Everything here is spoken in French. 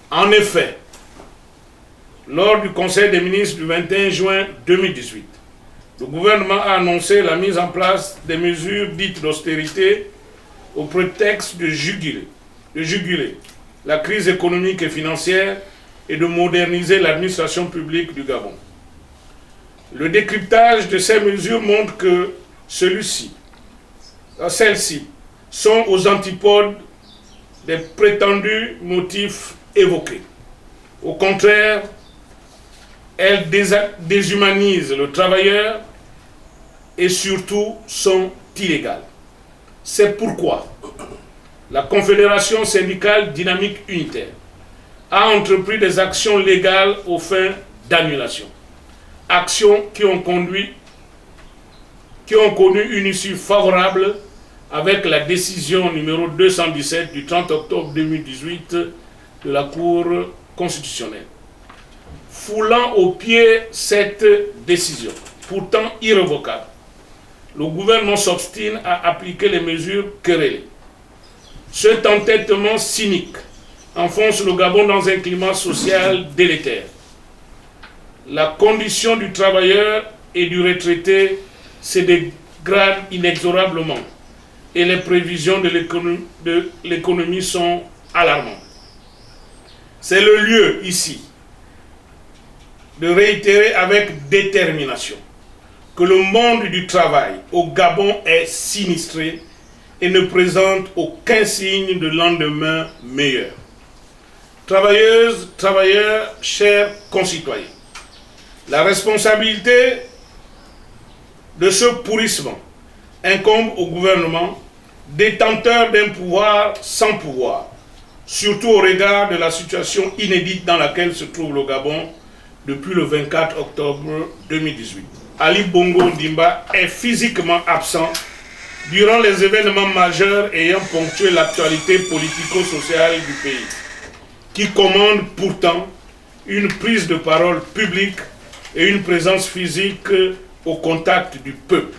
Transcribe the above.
En effet, lors du Conseil des ministres du 21 juin 2018, le gouvernement a annoncé la mise en place des mesures dites d'austérité au prétexte de juguler la crise économique et financière et de moderniser l'administration publique du Gabon. Le décryptage de ces mesures montre que celles-ci sont aux antipodes des prétendus motifs évoqués. Au contraire, elles déshumanisent le travailleur et surtout sont illégales. C'est pourquoi la Confédération syndicale dynamique unitaire a entrepris des actions légales aux fins d'annulation. Actions qui ont connu une issue favorable avec la décision numéro 217 du 30 octobre 2018 de la Cour constitutionnelle. Foulant aux pieds cette décision, pourtant irrévocable, le gouvernement s'obstine à appliquer les mesures querellées. Cet entêtement cynique enfonce le Gabon dans un climat social délétère. La condition du travailleur et du retraité se dégrade inexorablement et les prévisions de l'économie sont alarmantes. C'est le lieu ici de réitérer avec détermination que le monde du travail au Gabon est sinistré et ne présente aucun signe de lendemain meilleur. Travailleuses, travailleurs, chers concitoyens, la responsabilité de ce pourrissement incombe au gouvernement, détenteur d'un pouvoir sans pouvoir, surtout au regard de la situation inédite dans laquelle se trouve le Gabon depuis le 24 octobre 2018. Ali Bongo Ondimba est physiquement absent durant les événements majeurs ayant ponctué l'actualité politico-sociale du pays, qui commande pourtant une prise de parole publique et une présence physique au contact du peuple.